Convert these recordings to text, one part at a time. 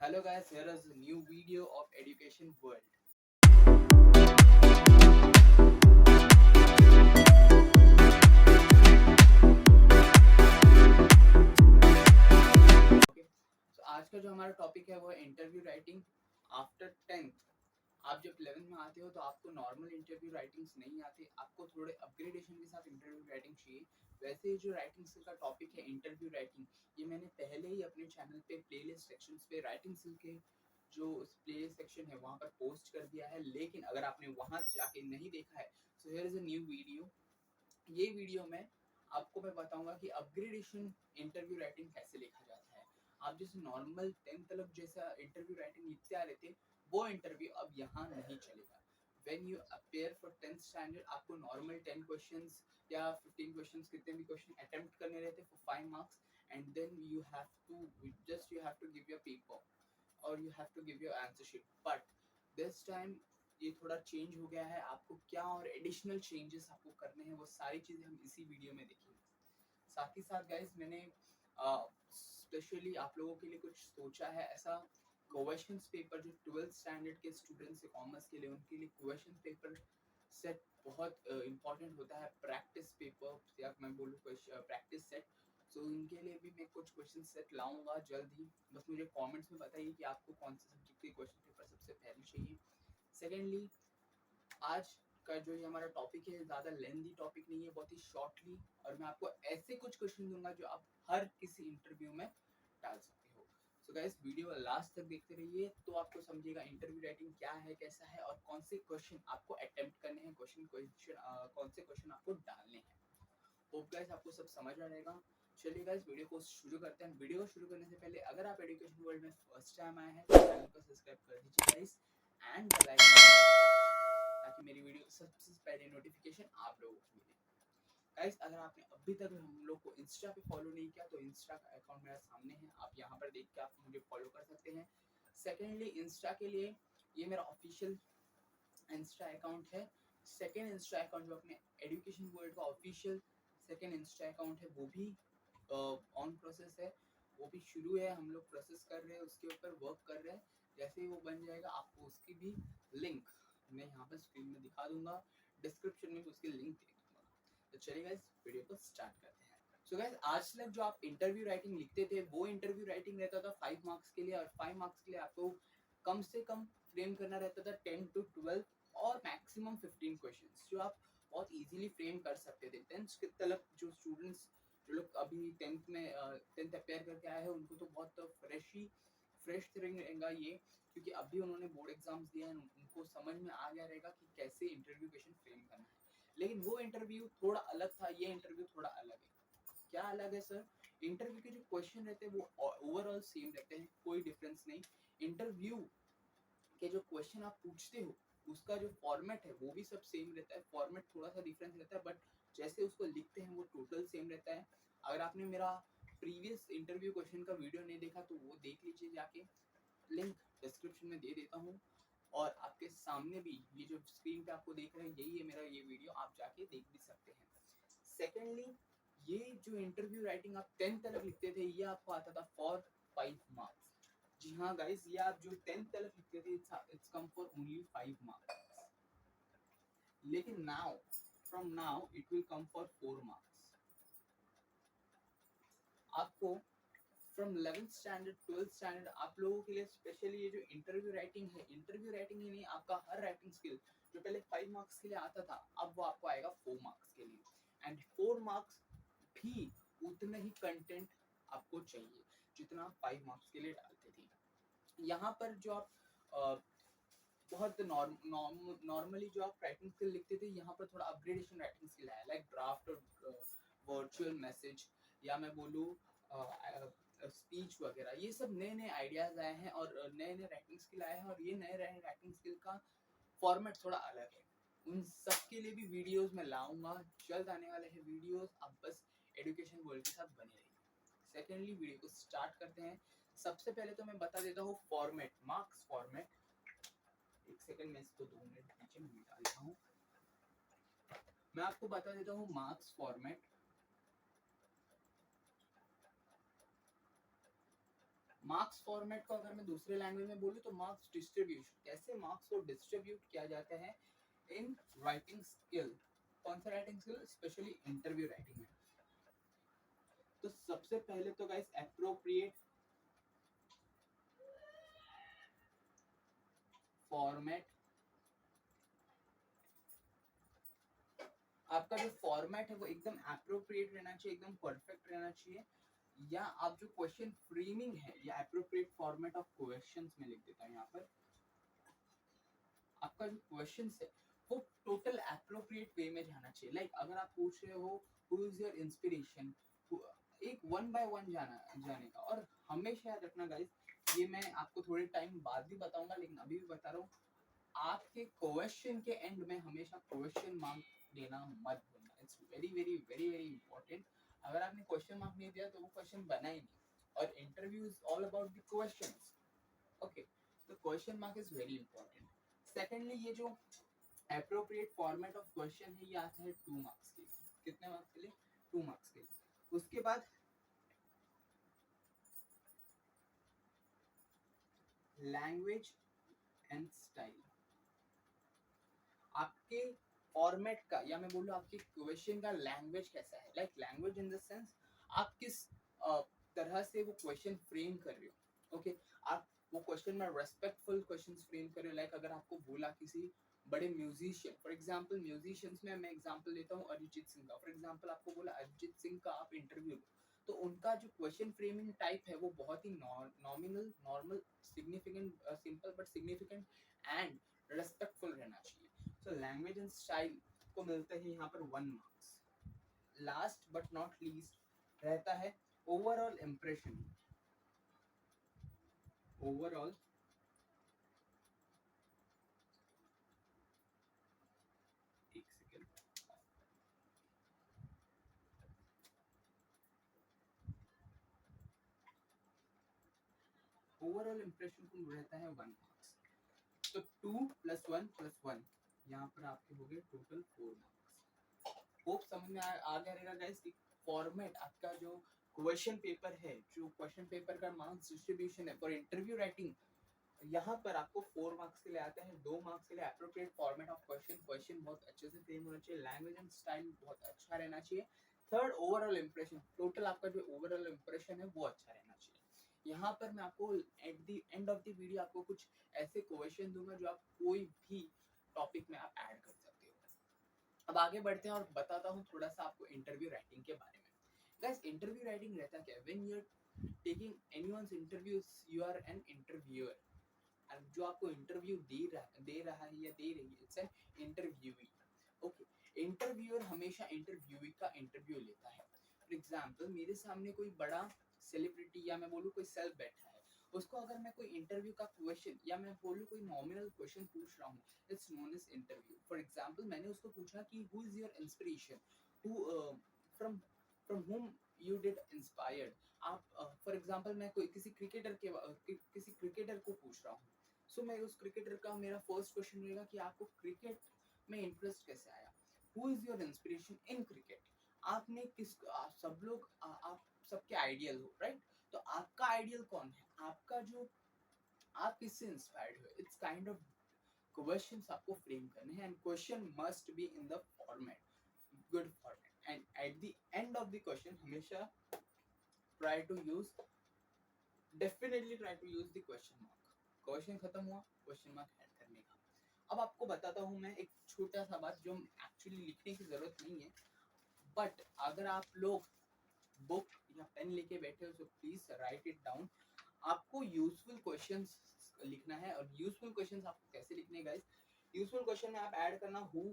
Hello guys, here is a new video of Education World. Okay, so आज का जो हमारा टॉपिक है वो है इंटरव्यू राइटिंग आफ्टर 10th। आप जब 11th में आते हो तो आपको नॉर्मल इंटरव्यू राइटिंग्स नहीं आते, आपको थोड़े अपग्रेडेशन के साथ इंटरव्यू राइटिंग चाहिए। वैसे जो राइटिंग स्किल का टॉपिक है इंटरव्यू राइटिंग, ये मैंने पहले ही अपने चैनल पे प्लेलिस्ट सेक्शंस पे राइटिंग स्किल के जो प्लेलिस्ट सेक्शन है वहाँ पर पोस्ट कर दिया है, लेकिन अगर आपने वहाँ जाके नहीं देखा है so here is a new video. ये वीडियो में आपको मैं बताऊंगा कि अपग्रेडेशन इंटरव्यू राइटिंग कैसे लिखा जाता है। आप जैसे नॉर्मल 10th तक जैसा इंटरव्यू राइटिंग लिखते आ रहे थे वो इंटरव्यू अब यहाँ नहीं चलेगा। When you appear for 10th standard आपको नॉर्मल 10 क्वेश्चंस या 15 क्वेश्चंस कितने भी क्वेश्चन अटेम्प्ट करने रहते for 5 marks, and then you have to give your paper और you have to give your answer sheet. But this time ये थोड़ा change हो गया है। आपको क्या और एडिशनल चेंजेस आपको करने हैं वो सारी चीज़ें हम इसी वीडियो में देखेंगे। साथ ही साथ गाइस मैंने स्पेशली आप लोगों के लिए कुछ सोचा है ऐसा क्वेश्चन पेपर जो 12th स्टैंडर्ड के स्टूडेंट्स है कॉमर्स के लिए, उनके लिए क्वेश्चन पेपर सेट बहुत इंपॉर्टेंट होता है। प्रैक्टिस पेपर या मैं बोलूँ प्रैक्टिस सेट। सो इनके लिए भी मैं कुछ क्वेश्चन सेट लाऊंगा जल्द ही। बस मुझे कमेंट्स में बताइए कि आपको कौन से सब्जेक्ट के क्वेश्चन पेपर सबसे पहले चाहिए। सेकेंडली, आज का जो ये हमारा टॉपिक है ज़्यादा लेंथी टॉपिक नहीं है, बहुत ही शॉर्टली, और मैं आपको ऐसे कुछ क्वेश्चन दूंगा जो आप हर किसी इंटरव्यू में डाल सकते हो। सो गाइस वीडियो लास्ट तक देखते रहिए तो आपको समझिएगा इंटरव्यू राइटिंग क्या है, कैसा है और कौन से क्वेश्चन आपको अटेम्प्ट करने हैं, कौन से क्वेश्चन आपको डालने हैं। होप गाइस आपको सब समझ आ जाएगा। चलिए गाइस वीडियो को शुरू करते हैं। वीडियो को शुरू करने से पहले अगर आप एजुकेशन वर्ल्ड में फर्स्ट टाइम आए हैं तो चैनल को सब्सक्राइब कर दीजिए गाइस, एंड बेल आइकन ताकि मेरी वीडियो सबसे पहले नोटिफिकेशन आप लोगों को मिले। गाइस अगर आपने अभी तक हम लोग को इंस्टा पे फॉलो नहीं किया तो इंस्टा का अकाउंट मेरा सामने है, आप यहाँ पर देख के आप मुझे फॉलो कर सकते हैं। सेकेंडली, इंस्टा के लिए ये मेरा ऑफिशियल इंस्टा अकाउंट है। सेकेंड इंस्टा अकाउंट जो अपने एजुकेशन वर्ल्ड का ऑफिशियल सेकेंड इंस्टा अकाउंट है वो भी ऑन प्रोसेस है, वो भी शुरू है, हम लोग प्रोसेस कर रहे हैं, उसके ऊपर वर्क कर रहे हैं। जैसे ही वो बन जाएगा आपको उसकी भी लिंक मैं यहाँ पर स्क्रीन में दिखा दूंगा, डिस्क्रिप्शन में उसकी लिंक दे दूंगा। तो चलिए गाइस वीडियो को स्टार्ट करते हैं। सो गाइस आज तक जो आप इंटरव्यू राइटिंग लिखते थे वो इंटरव्यू राइटिंग रहता था 5 मार्क्स के लिए, और 5 मार्क्स के लिए आपको कम से कम फ्रेम करना रहता था 10 to 12 और मैक्सिमम 15 क्वेश्चंस जो आप बहुत इजीली फ्रेम कर सकते थे। 10th के तलक जो स्टूडेंट्स जो लोग अभी 10th में 10th अपेयर करके आए हैं उनको तो बहुत फ्रेश रहेगा ये, क्योंकि अभी उन्होंने बोर्ड एग्जाम्स दिया है, उनको समझ में आ गया रहेगा कि कैसे इंटरव्यू क्वेश्चन फ्रेम करना है। लेकिन वो इंटरव्यू थोड़ा अलग था, ये इंटरव्यू थोड़ा अलग है। क्या अलग है सर? इंटरव्यू के जो क्वेश्चन रहते हैं वो ओवरऑल सेम रहते हैं, कोई डिफरेंस नहीं। इंटरव्यू के जो क्वेश्चन आप पूछते हो उसका जो फॉर्मेट है वो भी सब सेम रहता है, फॉर्मेट थोड़ा सा डिफरेंस रहता है, बट जैसे उसको लिखते हैं वो टोटल सेम रहता है। अगर आपने मेरा प्रीवियस इंटरव्यू क्वेश्चन का वीडियो नहीं देखा तो वो देख लीजिए जाके, लिंक डिस्क्रिप्शन में दे देता हूँ, और आपके सामने भी ये जो स्क्रीन पे आपको देख रहे हैं यही है मेरा ये वीडियो, आप जाके देख भी सकते हैं। सेकेंडली, ये जो इंटरव्यू राइटिंग आप 10th तक लिखते थे ये आपको आता था फॉर 5 मार्क्स। जी हाँ गाइस, ये आप जो 10th तक लिखते थे it's come for only 5 marks, लेकिन now from now it will come for 4 marks. आपको from 11th standard 12th standard आप लोगों के लिए स्पेशली ये जो इंटरव्यू राइटिंग है, इंटरव्यू राइटिंग ही नहीं, आपका हर राइटिंग स्किल जो पहले 5 मार्क्स के लिए आता था अब वो आपको आएगा 4 मार्क्स के लिए, एंड 4 मार्क्स भी उतना ही कंटेंट आपको चाहिए जितना 5 मार्क्स के लिए डालते थे। यहाँ पर जो आप बहुत नॉर्मली जो आप राइटिंग स्किल लिखते थे यहाँ पर थोड़ा अपग्रेडेशन राइटिंग स्किल है, लाइक ड्राफ्ट और वर्चुअल मैसेज, या मैं बोलूँ स्पीच वगैरह, ये सब नए नए आइडियाज आए हैं और नए नए राइटिंग स्किल आए हैं, और ये नए राइटिंग स्किल का फॉर्मेट थोड़ा अलग है। उन सब के लिए भी वीडियोस मैं लाऊंगा, जल्द आने वाले हैं वीडियोस, आप बस एजुकेशन वर्ल्ड के साथ बने रहिए। सेकेंडली, वीडियो को स्टार्ट करते हैं। सबसे पहले तो मैं बता देता हूँ फॉर्मेट, मार्क्स फॉर्मेट। एक सेकंड में इसको 2 मिनट पीछे में निकाल देता हूँ। मैं आपको बता देता हूँ मार्क्स फॉर्मेट। मार्क्स फॉर्मेट को अगर मैं दूसरे लैंग्वेज में बोलूँ तो मार्क्स डिस्ट्रीब्यूशन, कैसे मार्क्स को डिस्ट्रीब्यूट किया जाता है इन राइटिंग स्किल। कौन सा writing skill? Specially interview writing में। तो सबसे पहले तो गाइस एप्रोप्रिएट फॉर्मेट, आपका जो फॉर्मेट है वो एकदम एप्रोप्रिएट रहना चाहिए, एकदम परफेक्ट रहना चाहिए। या आप जो क्वेश्चन फ्रेमिंग है या एप्रोप्रिएट फॉर्मेट ऑफ क्वेश्चंस में लिख देता हूँ यहाँ पर, आपका जो क्वेश्चंस है वो टोटल एप्रोप्रिएट वे में जाना चाहिए। लाइक अगर आप पूछ रहे हो हु इज योर इंस्पिरेशन, एक वन बाय वन जाने का। और हमेशा याद रखना गाइस, ये मैं आपको थोड़े टाइम बाद भी बताऊंगा, लेकिन अभी भी बता रहा हूँ, आपके क्वेश्चन के एंड में हमेशा क्वेश्चन मार्क देना मत भूलना। It's very very very very important. अगर आपने क्वेश्चन मार्क नहीं दिया तो वो क्वेश्चन बना ही नहीं। और interview is all about the questions. Okay, तो question mark is very important. Secondly, ये जो एप्रोप्रिएट फॉर्मेट ऑफ क्वेश्चन है ये आता है 2 मार्क्स के लिए। कितने मार्क्स के लिए? 2 मार्क्स के लिए। उसके बाद लैंग्वेज एंड स्टाइल, आपके फॉर्मेट का या मैं बोलूँ आपके क्वेश्चन का लैंग्वेज कैसा है। Like language in the sense आप किस तरह से वो क्वेश्चन फ्रेम कर रहे हो। ओके, आप वो क्वेश्चन में रेस्पेक्टफुल क्वेश्चंस फ्रेम कर रहे हो। लाइक अगर आपको बोला किसी बड़े म्यूजिशियन, फॉर एग्जांपल म्यूजिशियंस में मैं एग्जांपल लेता हूँ अरिजीत सिंह का। फॉर एग्जांपल आपको बोला अरिजीत सिंह का आप इंटरव्यू लो, तो उनका जो क्वेश्चन फ्रेमिंग टाइप है वो बहुत ही nominal, normal, significant, simple but significant and respectful रहना चाहिए। तो लैंग्वेज एंड स्टाइल को मिलते हैं यहाँ पर 1 marks. Last but not least रहता है ओवरऑल इम्प्रेशन। ओवरऑल एक सेकेंड, ओवरऑल इम्प्रेशन को रहता है 1 मार्क्स। तो 2 + 1 + 1 यहाँ पर आपके हो गए टोटल 4 मार्क्स। होप समझ में आ गया रहेगा गाइस कि फॉर्मेट आपका जो क्वेश्चन पेपर है, जो क्वेश्चन पेपर का मार्क्स डिस्ट्रीब्यूशन है फॉर इंटरव्यू राइटिंग, यहाँ पर आपको 4 मार्क्स के लिए आते हैं। 2 मार्क्स के लिए appropriate format of question, question बहुत अच्छे से फ्रेम होना चाहिए, लैंग्वेज एंड स्टाइल बहुत अच्छा रहना चाहिए। थर्ड, ओवरऑल इंप्रेशन, टोटल आपका जो ओवरऑल इंप्रेशन है वो अच्छा रहना चाहिए। यहाँ पर मैं आपको eight the end of the video आपको कुछ ऐसे क्वेश्चन दूंगा जो आप कोई भी टॉपिक में आप ऐड कर सकते हो। अब आगे बढ़ते हैं और बताता हूँ थोड़ा सा आपको इंटरव्यू राइटिंग के बारे में। गाइस, इंटरव्यू राइटिंग रहता क्या है? When you are taking anyone's interview, you are an interviewer. जो आपको इंटरव्यू दे रहा है या दे रही है, it's an interviewee. Okay, interviewer हमेशा इंटरव्यूई का इंटरव्यू लेता है। फॉर एग्जांपल, मेरे सामने कोई बड़ा सेलिब्रिटी या मैं बोलूँ कोई सेल्फ बैठा है, उसको अगर मैं कोई इंटरव्यू का क्वेश्चन या मैं बोलूँ कोई नॉमिनल क्वेश्चन पूछ रहा हूँ, it's known as interview. For example, मैंने उसको पूछा कि who is your inspiration, who from from whom you did inspired। आप फॉर एग्जांपल मैं कोई किसी क्रिकेटर किसी क्रिकेटर को पूछ रहा हूँ, सो मैं उस क्रिकेटर का मेरा फर्स्ट क्वेश्चन रहेगा कि आपको क्रिकेट में इंटरेस्ट कैसे आया, who is your inspiration in cricket. आपने किस आप सब लोग आप सबके आइडियल हो, राइट? तो आपका आइडियल कौन है, आपका जो आप किससे इंस्पायर्ड हो। इट्स काइंड ऑफ क्वेश्चंस आपको फ्रेम करने हैं, and question must be in the format, good format. And at the end of the question हमेशा try to use, definitely try to use the question mark. Question खत्म हुआ, question mark add करने का। अब आपको बताता हूँ मैं एक छोटा सा बात जो एक्चुअली लिखने की जरूरत नहीं है, बट अगर आप लोग बुक या पेन लेके बैठे हो तो प्लीज राइट इट डाउन। आपको यूजफुल क्वेश्चंस लिखना है। और यूजफुल क्वेश्चंस आपको कैसे लिखने हैं गाइस? यूजफुल क्वेश्चन में आप ऐड करना who,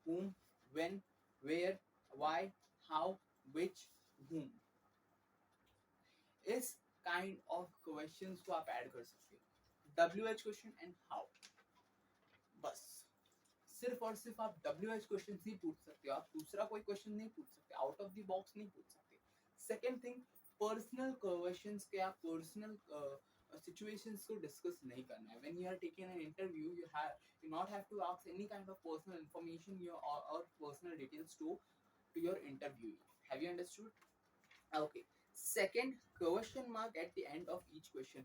whom, when, where, why, how, which, whom। इस काइंड ऑफ क्वेश्चंस को आप ऐड कर सकते हो। WH क्वेश्चन एंड हाउ, बस सिर्फ और सिर्फ आप WH क्वेश्चन ही पूछ सकते हो, आप दूसरा कोई क्वेश्चन नहीं पूछ सकते, आउट ऑफ द बॉक्स नहीं पूछ सकते। सेकेंड थिंग, पर्सनल क्वेश्चंस के आप पर्सनल situations को डिस्कस नहीं करना है। When you are taking an interview, you not have to ask any kind of personal information or personal details to your interviewee. Have you understood? Okay. Second, question mark at the end of each question.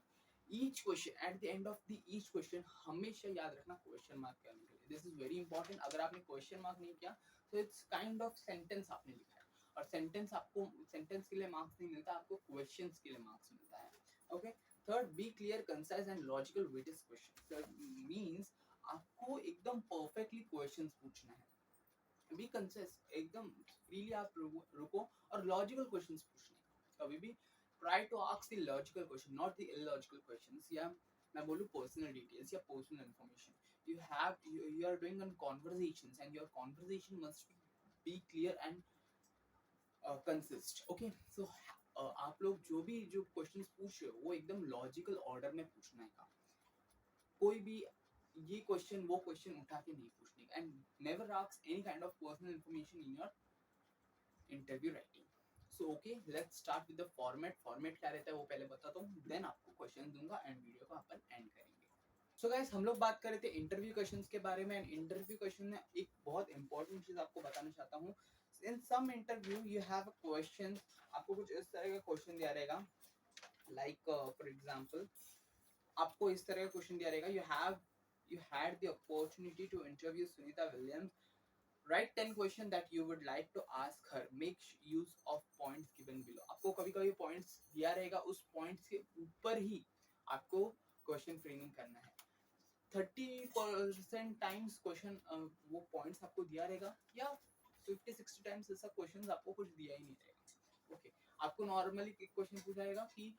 Each question at the end of the each question हमेशा याद रखना question mark क्या लिखा है. This is very important. अगर आपने question mark नहीं किया तो इट्स काइंड ऑफ सेंटेंस आपने लिखा है, और सेंटेंस आपको सेंटेंस के लिए मार्क्स नहीं मिलता, आपको क्वेश्चंस के लिए मार्क्स मिलता है. Okay. Third, be clear, concise and logical with this question. Means आपको एकदम परफेक्टली क्वेश्चंस पूछना है. बी कंसाइज, एकदम फ्रीली आप रुको और लॉजिकल क्वेश्चंस पूछने. कभी भी try to ask the logical question, not the illogical questions. या मैं बोलूँ personal details या personal information. You are doing on conversations and your conversation must be clear and consist. Okay, so आप लोग जो questions पूछ रहे हो वो एकदम logical order में पूछना है का. कोई भी ये क्वेश्चन वो क्वेश्चन उठा के नहीं पूछने का. And never ask any kind of personal information in your interview writing. So okay, let's start with the format. Format क्या रहता है वो पहले बताता हूँ, देन आपको क्वेश्चन दूंगा एंड वीडियो को अपन एंड करेंगे. सो गाइस, हम लोग बात कर रहे थे इंटरव्यू क्वेश्चंस के बारे में. एंड इंटरव्यू क्वेश्चन में एक बहुत इंपॉर्टेंट चीज आपको बताना चाहता हूँ. In some interview you have a question, आपको कुछ इस तरह का क्वेश्चन दिया रहेगा. लाइक फॉर एग्जांपल आपको इस तरह का क्वेश्चन दिया रहेगा. you had the opportunity to interview Sunita Williams. Write 10 questions that you would like to ask her. Make use of points given below. आपको कभी-कभी points दिया रहेगा, उस points के ऊपर ही आपको question framing करना है. 30% टाइम्स क्वेश्चन वो पॉइंट्स आपको दिया रहेगा, या 50-60 टाइम्स ऐसा क्वेश्चन आपको कुछ दिया ही नहीं रहेगा. ओके, आपको नॉर्मली एक क्वेश्चन पूछा जाएगा कि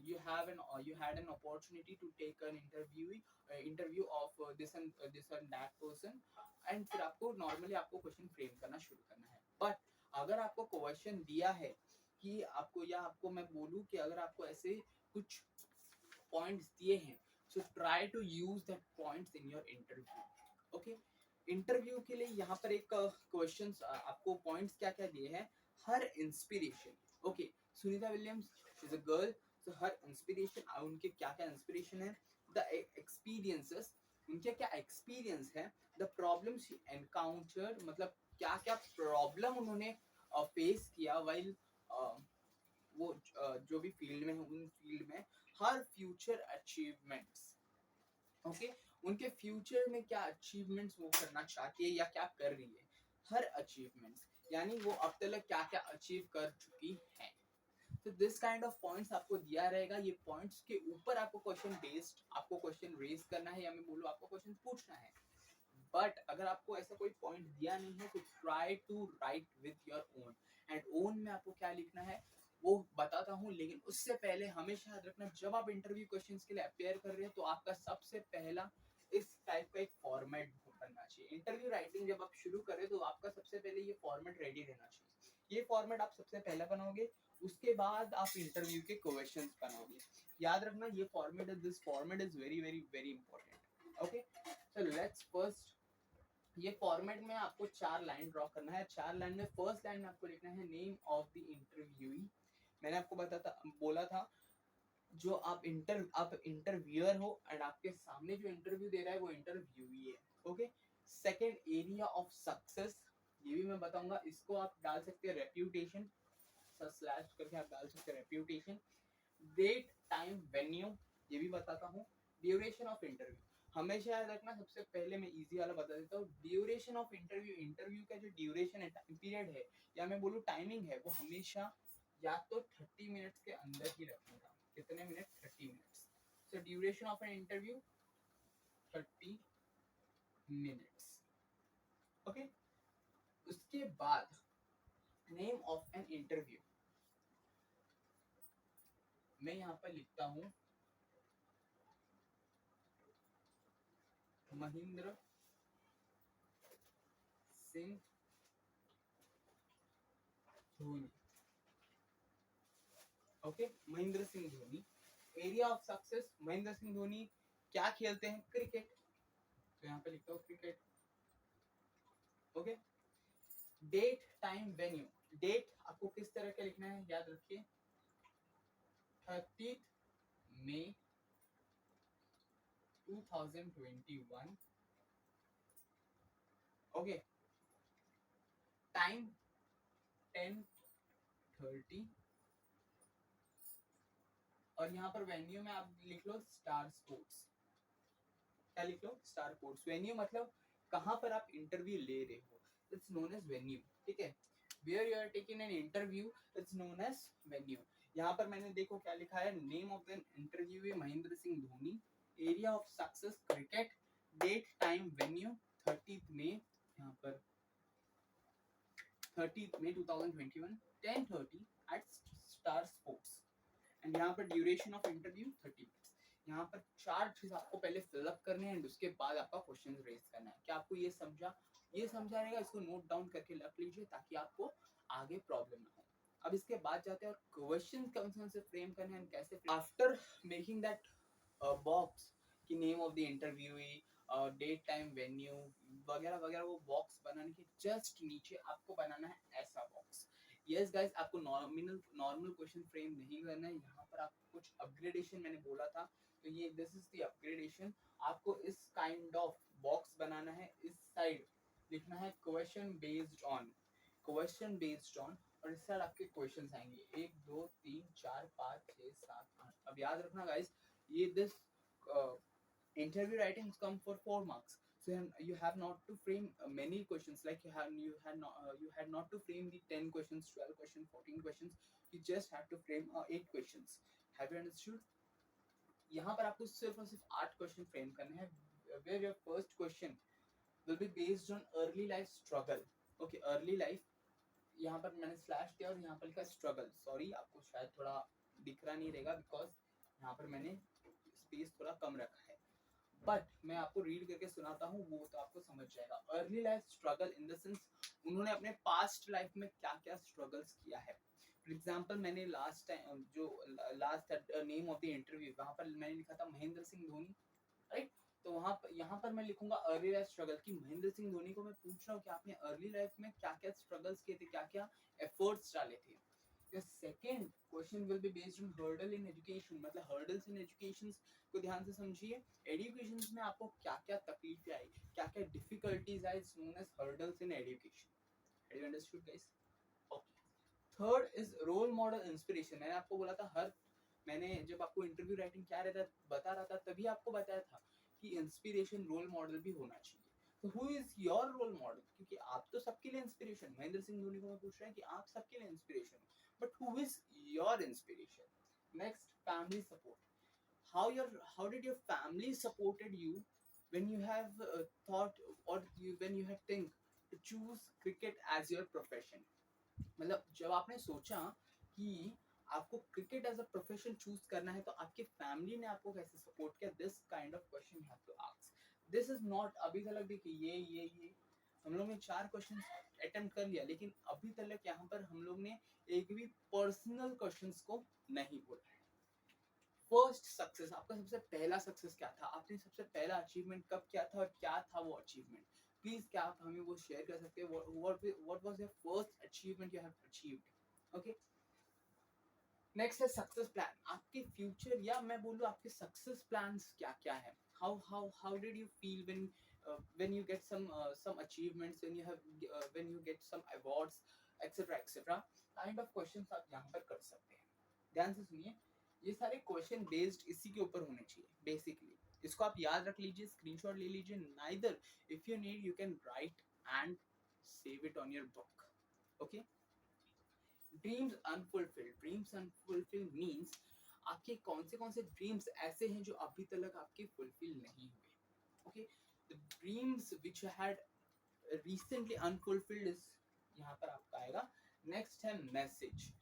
you had an opportunity to take an interview of this and that person, and फिर आपको नॉर्मली आपको क्वेश्चन फ्रेम करना शुरू करना है. बट अगर आपको क्वेश्चन दिया है कि आपको मैं बोलूं कि अगर आपको ऐसे कुछ पॉइंट्स दिए हैं, so try to use that points in your interview. Okay, interview के लिए यहाँ पर एक क्वेश्चंस आपको पॉइंट्स क्या क्या दिए हैं. Her inspiration. Okay, Sunita Williams is a girl, so her inspiration, उनके क्या क्या इंस्पिरेशन है. द एक्सपीरियंसेस, उनके क्या एक्सपीरियंस है. द प्रॉब्लम्स शी एनकाउंटर्ड, मतलब क्या क्या प्रॉब्लम उन्होंने फेस किया वाइल वो जो भी फील्ड में है उन फील्ड में. हर फ्यूचर अचीवमेंट्स. ओके, उनके फ्यूचर में क्या अचीवमेंट्स वो करना चाहती है या क्या कर रही है. हर अचीवमेंट्स यानी वो अब तक क्या क्या अचीव कर चुकी है. तो दिस काइंड ऑफ पॉइंट्स आपको दिया रहेगा. ये पॉइंट्स के ऊपर आपको क्वेश्चन बेस्ड आपको क्वेश्चन रेज करना है, या मैं बोलूँ आपको क्वेश्चन पूछना है. बट अगर आपको ऐसा कोई पॉइंट दिया नहीं है तो try to write with your own. And own में आपको क्या लिखना है वो बताता हूँ, लेकिन उससे पहले हमेशा याद रखना, जब आप इंटरव्यू क्वेश्चंस के लिए अपेयर कर रहे हैं तो आपका सबसे पहला इस टाइप का एक फॉर्मेट बनना चाहिए. इंटरव्यू राइटिंग जब आप शुरू करें तो आपका सबसे पहले ये फॉर्मेट रेडी रहना चाहिए. ये फॉर्मेट आप सबसे पहले बनाओगे, उसके बाद आप इंटरव्यू के क्वेश्चंस बनाओगे. याद रखना ये format this format is very very very important. Okay, so let's first, ये फॉर्मेट में आपको 4 लाइन ड्रॉ करना है. 4 लाइन में फर्स्ट लाइन में आपको लिखना है नेम ऑफ द इंटरव्यूई. मैंने आपको बोला था जो आप इंटरव्यूअर हो एंड आपके सामने जो इंटरव्यू दे रहा है वो इंटरव्यूई है. Okay. Second, area of success, ये भी मैं बताऊंगा. इसको आप डाल सकते हैं रेप्यूटेशन, स्लैश करके आप डाल सकते हैं रेप्यूटेशन. डेट, टाइम, वेन्यू, ये भी बताता हूँ. ड्यूरेशन ऑफ इंटरव्यू, हमेशा याद रखना. सबसे पहले मैं इजी वाला बता देता हूँ. ड्यूरेशन ऑफ इंटरव्यू, इंटरव्यू का जो ड्यूरेशन है, टाइम पीरियड है या मैं बोलूँ टाइमिंग है, वो हमेशा या तो 30 मिनट्स के अंदर ही रखूंगा. कितने minute? 30 minutes. So duration of an interview 30 minutes. Okay. उसके बाद नेम ऑफ एन इंटरव्यू, मैं यहाँ पर लिखता हूँ Mahendra Singh Dhoni. Okay, Mahendra Singh Dhoni. Area of success, Mahendra Singh Dhoni क्या खेलते हैं? क्रिकेट. तो यहाँ पे लिखता हूँ cricket. Okay. Date, time, venue. Date आपको किस तरह का लिखना है याद रखिए, 30 मई 2021. ओके. टाइम 10:30 और यहाँ पर वेन्यू में आप लिख लो स्टार स्पोर्ट्स। क्या लिख लो? Star sports. वेन्यू मतलब कहाँ पर आप इंटरव्यू ले रहे हो, इट्स नोन एज वेन्यू। ठीक है, where you are taking an interview it's known as venue. यहाँ पर मैंने देखो क्या लिखा है, नेम ऑफ द इंटरव्यू है Mahendra Singh Dhoni, area of success cricket, date time venue 30 मई, यहाँ पर 30 मई 2021 10:30 एट स्टार स्पोर्ट्स। एंड यहाँ पर ड्यूरेशन ऑफ इंटरव्यू 30 मिनट्स। यहाँ पर 4 चीज आपको पहले फिलअप करने हैं, उसके बाद आपका क्वेश्चन रेज करना है। क्या आपको ये समझा? ये समझा रहेगा, इसको नोट डाउन करके रख लीजिए ताकि आपको आगे प्रॉब्लम ना हो। अब इसके बाद जाते हैं और क्वेश्चन कौन से फ्रेम करने हैं, कैसे। आफ्टर मेकिंग दैट बॉक्स की name of the interview, date time venue वगैरह वगैरह, वो बॉक्स बनाने के जस्ट नीचे आपको बनाना है ऐसा बॉक्स। यस गाइस, आपको नॉर्मल क्वेश्चन फ्रेम नहीं करना है। यहाँ पर आपको कुछ अपग्रेडेशन मैंने बोला था, तो ये दिस इज द अपग्रेडेशन। आपको इस काइंड ऑफ बॉक्स बनाना है। इस साइड लिखना है question based on, question based on, और इस साइड आपके क्वेश्चंस आएंगे 1 2 3 4 5 6 7 8। अब याद रखना गाइस, ये this interview writings come for 4 marks, so you have not to frame many questions, like you had not to frame the 10 questions, 12 questions, 14 questions. You just have to frame 8 questions. Have you understood? यहाँ पर आपको सिर्फ और सिर्फ 8 question frame करने हैं, where your first question will be based on early life struggle. Okay, early life, यहाँ पर मैंने स्लैश दिया और यहाँ पर लिखा स्ट्रगल। सॉरी, आपको शायद थोड़ा दिख रहा नहीं रहेगा बिकॉज यहाँ पर मैंने स्पेस थोड़ा कम रखा है, बट मैं आपको रीड करके सुनाता हूँ, वो तो आपको समझ जाएगा। Early life struggle in the sense उन्होंने अपने पास्ट लाइफ में क्या क्या स्ट्रगल्स किया है। फॉर एग्जाम्पल, मैंने लास्ट टाइम जो last name of the interview, वहाँ पर मैंने लिखा था महेंद्र सिंह धोनी, राइट। तो वहाँ पर यहाँ पर मैं लिखूंगा अर्ली लाइफ स्ट्रगल की महेंद्र सिंह धोनी को मैं पूछ रहा हूँ कि आपने अर्ली लाइफ में क्या क्या स्ट्रगल्स किए थे, क्या क्या एफर्ट्स डाले थे। The second question will be based on hurdle in education, मतलब hurdles in education को ध्यान से समझिए। एजुकेशन में आपको क्या क्या तकलीफें आई, क्या क्या डिफिकल्टीज आई, it's known as hurdles in education. Have you understood guys? Okay. Third is role model inspiration. मैंने आपको बोला था, मैंने जब आपको इंटरव्यू राइटिंग क्या रहता बता रहा था, तभी आपको बताया था कि इंस्पिरेशन रोल मॉडल भी होना चाहिए। तो who is your role model? क्योंकि आप तो सबके लिए इंस्पिरेशन, महेंद्र सिंह धोनी को मैं पूछ रहा है कि आप सबके लिए inspiration, but who is your inspiration? Next, family support. How did your family supported you when you have thought, or when you had think to choose cricket as your profession? मतलब जब आपने सोचा कि आपको cricket as a profession choose करना है, तो आपके फैमिली ने आपको कैसे सपोर्ट किया? This kind of question you have to ask. This is not, अभी तक देखिए ये हम लोग ने 4 क्वेश्चन अटेम्प्ट कर लिया, लेकिन अभी तक यहाँ पर हम लोग ने एक भी पर्सनल क्वेश्चंस को नहीं बोला है। फर्स्ट सक्सेस, आपका सबसे पहला सक्सेस क्या था? आपने सबसे पहला अचीवमेंट कब किया था और क्या था वो अचीवमेंट? प्लीज क्या आप हमें वो शेयर कर सकते हैं? What was your first achievement you have achieved? Okay. Next है सक्सेस प्लान। आपके फ्यूचर, या मैं बोलूं आपके सक्सेस प्लान्स क्या क्या है? How did you feel when you get some achievements, when you get some awards, etc. Kind of questions आप यहाँ पर कर सकते हैं। ध्यान से सुनिए, ये सारे क्वेश्चन बेस्ड इसी के ऊपर होने चाहिए बेसिकली। इसको आप याद रख लीजिए, स्क्रीनशॉट ले लीजिए। Neither if you need you can right and save it on your book. Okay. Dreams unfulfilled. Dreams unfulfilled means आपके कौन से ड्रीम्स ऐसे हैं जो अभी तक आपके फुलफिल नहीं हुए। Okay, the dreams which had recently unfulfilled is यहाँ पर आपका आएगा। नेक्स्ट है message.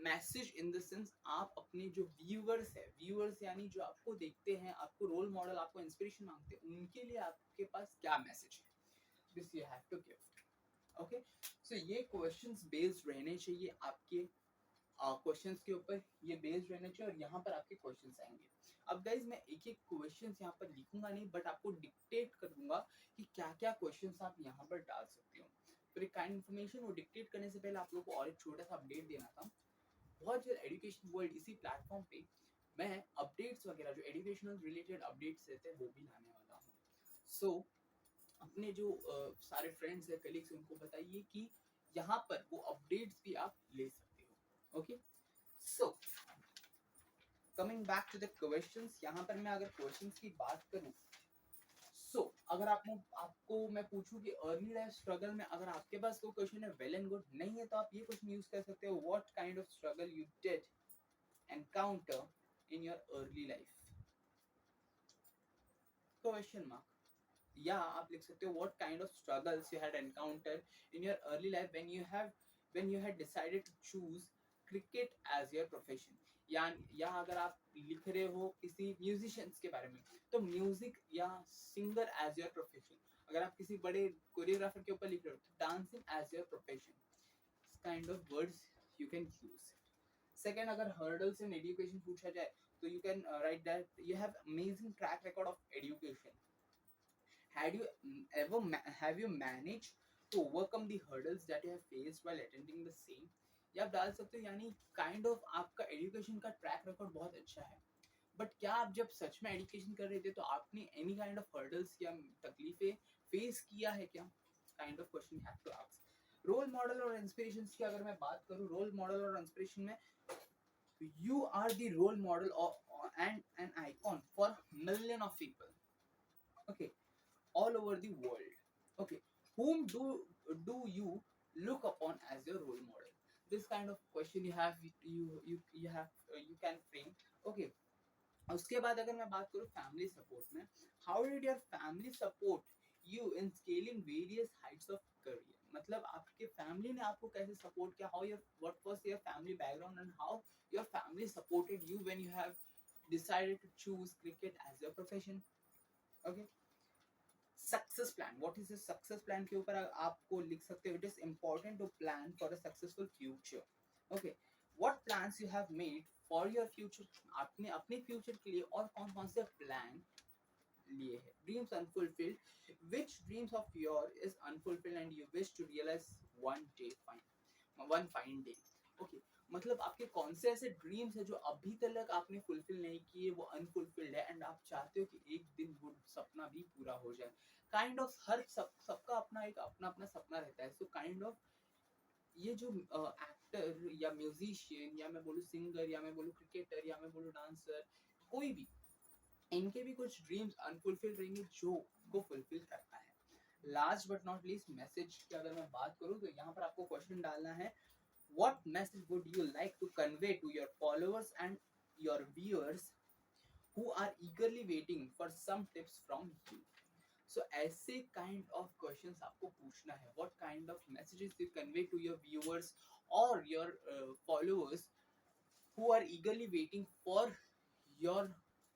Message in the sense आप अपने जो व्यूअर्स है, व्यूअर्स यानी जो आपको देखते हैं, आपको रोल मॉडल, आपको इंस्पिरेशन मांगते हैं, उनके लिए आपके पास क्या मैसेज है, this you have to give. Okay, so ये क्वेश्चंस बेस्ड रहने चाहिए आपके क्वेश्चंस के ऊपर, ये बेस्ड रहने चाहिए, और यहाँ पर आपके क्वेश्चंस आएंगे। अब गाइज मैं एक एक क्वेश्चंस यहाँ पर लिखूंगा नहीं, बट आपको डिक्टेट कर दूंगा कि क्या क्या क्वेश्चंस आप यहाँ पर डाल सकते हो। तो एक काइंड इन्फॉर्मेशन, वो डिक्टेट करने से पहले आप लोगों को और एक छोटा सा अपडेट देना था। बहुत जल्द एजुकेशन वर्ल्ड इसी प्लेटफॉर्म पे मैं अपडेट्स वगैरह जो एजुकेशनल रिलेटेड अपडेट्स रहते हैं वो भी लाने वाला हूँ। सो अपने जो सारे फ्रेंड्स है, कलीग्स, उनको बताइए कि यहाँ पर वो अपडेट्स भी आप ले सकते हो। Okay, so coming back to the questions, यहाँ पर मैं अगर क्वेश्चंस की बात करूँ, अगर आपको मैं पूछूं कि अर्ली लाइफ स्ट्रगल में अगर आपके पास कोई क्वेश्चन है, वेल एंड गुड, नहीं है तो आप ये क्वेश्चन यूज कर सकते हो, what kind of struggle you did encounter in your early life, question mark, या आप लिख सकते हो what kind of struggles you had encounter in your early life when you had decided to choose cricket as your profession, या अगर आप लिख रहे हो किसी म्यूजिशियंस के बारे में, तो म्यूजिक या सिंगर एज योर प्रोफेशन, अगर आप किसी बड़े कोरियोग्राफर के ऊपर लिख रहे हो तो dancing as your profession, kind of words you can use. Second, अगर हर्डल्स इन एजुकेशन पूछा जाए तो you can write that you have amazing track record of education, had you have you managed to overcome the hurdles that you have faced while attending the same, या आप डाल सकते हो यानी kind of आपका एजुकेशन का track record बहुत अच्छा है, बट क्या आप जब सच में एजुकेशन कर रहे थे तो आपने एनी काइंड ऑफ हर्डल्स या तकलीफें फेस किया है क्या, kind of question have to ask. Role model और इंस्पिरेशंस की अगर मैं बात करूं, रोल मॉडल और इंस्पिरेशन में you are the role model and an icon for million of people, okay, all over the world, okay, whom do you look upon as your role model, this kind of question you have, you have you can frame, okay। उसके बाद अगर मैं बात करूँ family support में, how did your family support you in scaling various heights of career, मतलब आपके family ने आपको कैसे सपोर्ट किया, how your what was your family background and how your family supported you when you have decided to choose cricket as your profession, okay। Success plan, what is a success plan के ऊपर आपको लिख सकते हो, it is important to plan for a successful future, okay. What plans you have made for your future, आपने अपने future के लिए और कौन कौन से प्लान लिए हैं। Dreams unfulfilled, which dreams of your is unfulfilled and you wish to realise one fine day, okay. मतलब आपके कौन से ऐसे ड्रीम्स है जो अभी तक आपने फुलफिल नहीं किए, वो अनफुलफिल्ड है एंड आप चाहते हो कि एक दिन वो सपना भी पूरा हो जाए, काइंड ऑफ हर सबका अपना एक अपना अपना सपना रहता है, सो काइंड ऑफ ये जो एक्टर या म्यूजिशियन या मैं बोलूँ सिंगर या मैं बोलूँ क्रिकेटर या मैं बोलूँ डांसर, कोई भी, इनके भी कुछ ड्रीम्स अनफुलफिल्ड रहेंगे जो को फुलफिल करना है। Last but not least message की अगर मैं बात करूँ तो यहाँ पर आपको क्वेश्चन डालना है, what message would you like to convey to your followers and your viewers who are eagerly waiting for some tips from you, so ऐसे काइंड ऑफ क्वेश्चंस आपको पूछना है, what kind of messages you convey to your viewers और your followers who are eagerly waiting for your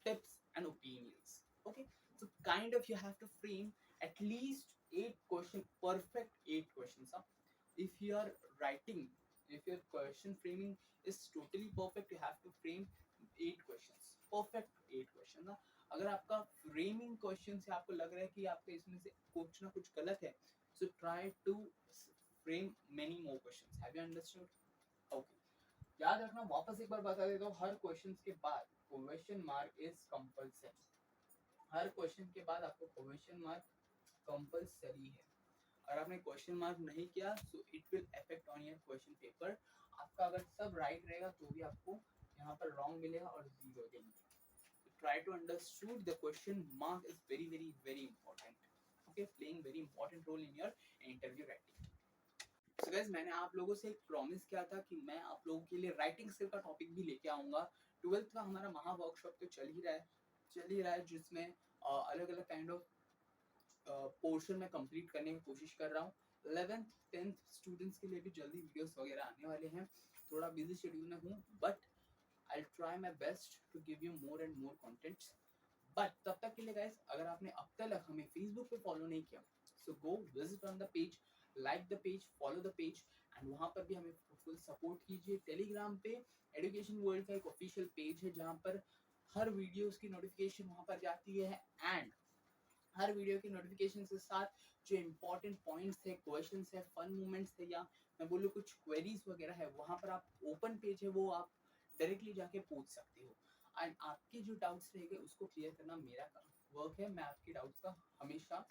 tips and opinions, okay। So kind of you have to frame at least 8 questions, perfect 8 questions, huh? If you are writing, if your question framing is totally perfect, you have to frame 8 questions, perfect 8 questions, huh? अगर आपका framing question से आपको लग रहा है कि आपके इसमें से कुछ ना कुछ गलत है, so try to frame many more questions, have you understood, okay। याद रखना, वापस एक बार बता देता हूँ, हर क्वेश्चन के बाद question mark is compulsory, her question के बाद आपको क्वेश्चन मार्क कंपल्सरी है, और आपने क्वेश्चन मार्क नहीं किया so it will affect on your question paper, आपका अगर सब राइट रहेगा तो भी आपको यहाँ पर रॉन्ग मिलेगा और 0 देंगे, try to understood the question mark is very very very important, okay, playing very important role in your interview writing. So guys, मैंने आप लोगों से एक प्रॉमिस किया था कि मैं आप लोगों के लिए राइटिंग स्किल का टॉपिक भी लेके आऊंगा। 12th का हमारा महा वर्कशॉप तो चल ही रहा है जिसमें अलग अलग काइंड ऑफ पोर्शन में कंप्लीट करने की कोशिश कर रहा हूँ। 11th 10th स्टूडेंट्स के लिए भी जल्दी वीडियोस वगैरह आने वाले हैं, थोड़ा बिजी शेड्यूल में हूँ but I try my best to give you more and more contents, but तब तक के लिए गाइस अगर आपने अब तक हमें फेसबुक पे फॉलो नहीं किया so go visit on the page, like the page, follow the page and वहाँ पर भी हमें फुल सपोर्ट कीजिए। टेलीग्राम पे एजुकेशन वर्ल्ड का एक ऑफिशियल पेज है जहाँ पर हर वीडियोस की नोटिफिकेशन वहाँ पर जाती है एंड हर वीडियो की नोटिफिकेशन के साथ जो इम्पोर्टेंट पॉइंट्स है, क्वेश्चंस है, फन मोमेंट्स है या मैं बोलूँ कुछ क्वेरीज वगैरह है, वहाँ पर आप ओपन पेज है वो आप डायरेक्टली जाके पूछ सकते हो एंड आपके जो डाउट्स रहेंगे उसको क्लियर करना मेरा वर्क है, मैं आपके डाउट्स का हमेशा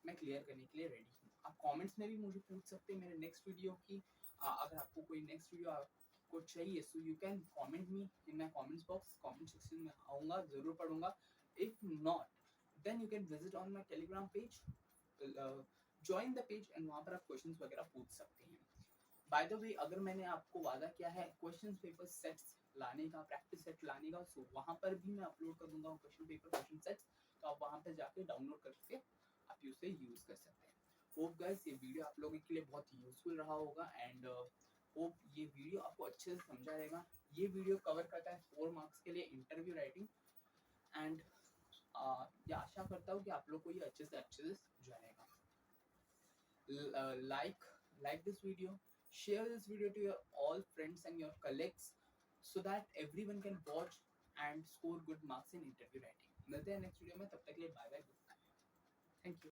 मैं क्लियर करने के लिए रेडी हूँ। आप कमेंट्स में भी मुझे पूछ सकते हैं मेरे नेक्स्ट वीडियो की, अगर आपको कोई नेक्स्ट वीडियो आपको चाहिए so you can comment me in my comments box, comment section में आऊंगा, जरूर पढ़ूंगा. If not then you can visit on my Telegram page, join the page and वहां पर आप क्वेश्चंस वगैरह पूछ सकते हैं. बाय द वे अगर मैंने आपको वादा किया है क्वेश्चन पेपर सेट्स लाने का, प्रैक्टिस सेट लाने का, सो वहां पर भी मैं अपलोड कर दूंगा क्वेश्चन पेपर क्वेश्चन सेट्स, तो आप वहां पर जाके डाउनलोड करके आप उसे यूज कर सकते हैं. होप गाइस ये वीडियो आप लोगों के लिए बहुत यूजफुल रहा होगा एंड होप ये वीडियो आपको अच्छे से समझा रहेगा. ये वीडियो कवर करता है 4 मार्क्स के लिए इंटरव्यू राइटिंग एंड ये आशा करता हूँ कि आप लोग को ये अच्छे से समझा रहेगा. Like this video, share this video to your all friends and your colleagues so that everyone can watch and score good marks in interview writing. मिलते हैं नेक्स्ट वीडियो में, तब तक के लिए बाय बाय, थैंक यू.